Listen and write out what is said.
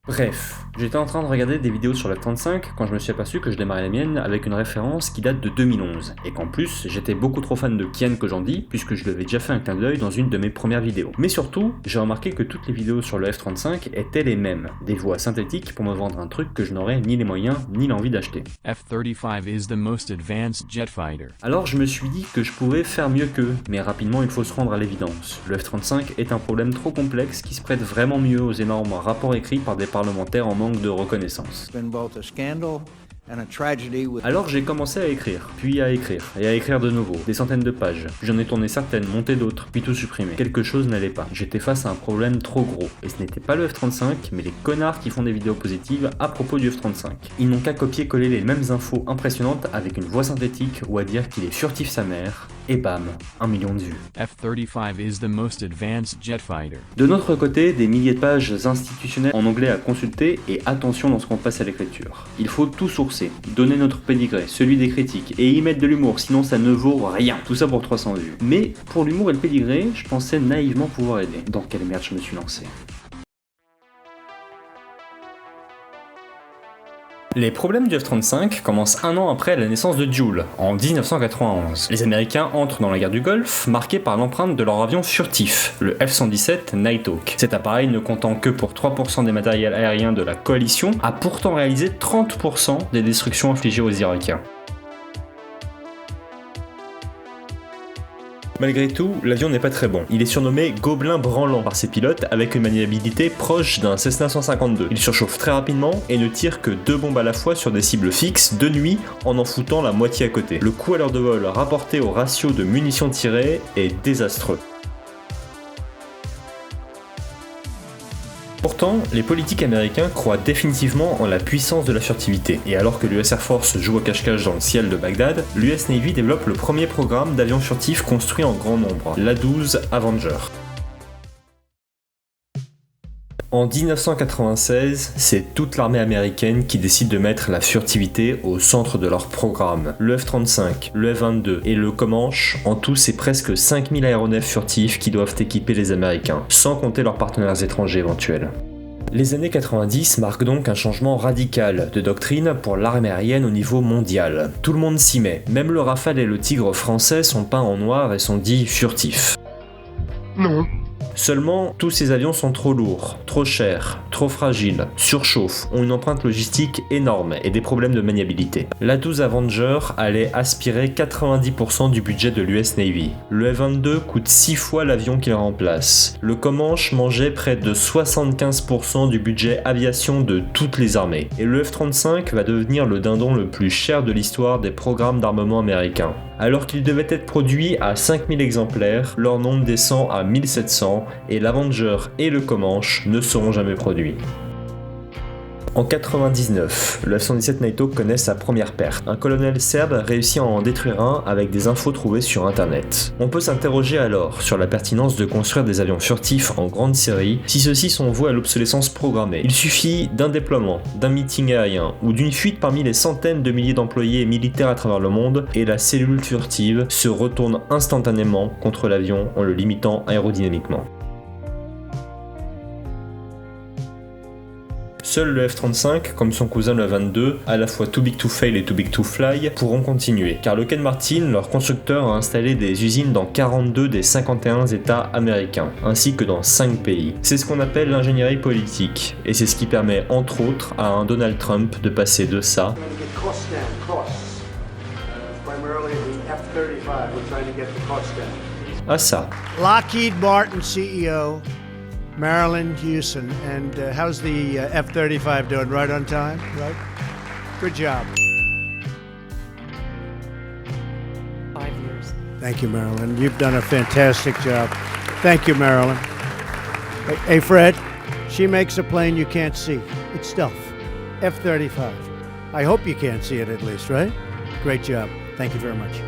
Bref, j'étais en train de regarder des vidéos sur le F-35 quand je me suis aperçu que je démarrais la mienne avec une référence qui date de 2011, et qu'en plus, j'étais beaucoup trop fan de Kian Kojandi, puisque je lui avais déjà fait un clin d'œil dans une de mes premières vidéos. Mais surtout, j'ai remarqué que toutes les vidéos sur le F-35 étaient les mêmes, des voix synthétiques pour me vendre un truc que je n'aurais ni les moyens ni l'envie d'acheter. F-35 is the most advanced jet fighter. Alors je me suis dit que je pouvais faire mieux qu'eux, mais rapidement il faut se rendre à l'évidence. Le F-35 est un problème trop complexe qui se prête vraiment mieux aux énormes rapports écrits par des parlementaires en manque de reconnaissance. Alors j'ai commencé à écrire, puis à écrire, et à écrire de nouveau, des centaines de pages. J'en ai tourné certaines, monté d'autres, puis tout supprimé. Quelque chose n'allait pas. J'étais face à un problème trop gros, et ce n'était pas le F-35, mais les connards qui font des vidéos positives à propos du F-35. Ils n'ont qu'à copier-coller les mêmes infos impressionnantes avec une voix synthétique ou à dire qu'il est furtif sa mère, et bam, 1 million de vues. F-35 is the most advanced jet fighter. De notre côté, des milliers de pages institutionnelles en anglais à consulter, et attention dans ce qu'on passe à l'écriture. Il faut tout sourcer, donner notre pédigré, celui des critiques, et y mettre de l'humour, sinon ça ne vaut rien. Tout ça pour 300 vues. Mais pour l'humour et le pédigré, je pensais naïvement pouvoir aider. Dans quelle merde je me suis lancé. Les problèmes du F-35 commencent un an après la naissance de Joule, en 1991. Les Américains entrent dans la guerre du Golfe, marqués par l'empreinte de leur avion furtif, le F-117 Nighthawk. Cet appareil, ne comptant que pour 3% des matériels aériens de la coalition, a pourtant réalisé 30% des destructions infligées aux Irakiens. Malgré tout, l'avion n'est pas très bon. Il est surnommé Gobelin branlant par ses pilotes avec une maniabilité proche d'un Cessna 152. Il surchauffe très rapidement et ne tire que 2 bombes à la fois sur des cibles fixes de nuit en foutant la moitié à côté. Le coût à l'heure de vol rapporté au ratio de munitions tirées est désastreux. Pourtant, les politiques américains croient définitivement en la puissance de la furtivité, et alors que l'US Air Force joue au cache-cache dans le ciel de Bagdad, l'US Navy développe le premier programme d'avions furtifs construit en grand nombre, l'A-12 Avenger. En 1996, c'est toute l'armée américaine qui décide de mettre la furtivité au centre de leur programme. Le F-35, le F-22 et le Comanche, en tout c'est presque 5000 aéronefs furtifs qui doivent équiper les Américains, sans compter leurs partenaires étrangers éventuels. Les années 90 marquent donc un changement radical de doctrine pour l'armée aérienne au niveau mondial. Tout le monde s'y met, même le Rafale et le Tigre français sont peints en noir et sont dits furtifs. Non. Seulement, tous ces avions sont trop lourds, trop chers, trop fragiles, surchauffent, ont une empreinte logistique énorme et des problèmes de maniabilité. L'A-12 Avenger allait aspirer 90% du budget de l'US Navy. Le F-22 coûte 6 fois l'avion qu'il remplace. Le Comanche mangeait près de 75% du budget aviation de toutes les armées. Et le F-35 va devenir le dindon le plus cher de l'histoire des programmes d'armement américains. Alors qu'il devait être produit à 5000 exemplaires, leur nombre descend à 1700 et l'Avenger et le Comanche ne seront jamais produits. En 99, le F-117 Nighthawk connaît sa première perte. Un colonel serbe réussit à en détruire un avec des infos trouvées sur internet. On peut s'interroger alors sur la pertinence de construire des avions furtifs en grande série si ceux-ci sont voués à l'obsolescence programmée. Il suffit d'un déploiement, d'un meeting aérien ou d'une fuite parmi les centaines de milliers d'employés et militaires à travers le monde et la cellule furtive se retourne instantanément contre l'avion en le limitant aérodynamiquement. Seul le F-35, comme son cousin le F-22, à la fois too big to fail et too big to fly, pourront continuer, car Lockheed Martin, leur constructeur, a installé des usines dans 42 des 51 États américains, ainsi que dans 5 pays. C'est ce qu'on appelle l'ingénierie politique, et c'est ce qui permet entre autres à un Donald Trump de passer de ça à ça. Lockheed Martin CEO Marilyn Houston, and how's the F-35 doing? Right on time, right? Good job. 5 years. Thank you, Marilyn. You've done a fantastic job. Thank you, Marilyn. Hey, Fred, she makes a plane you can't see. It's stealth. F-35. I hope you can't see it at least, right? Great job. Thank you very much.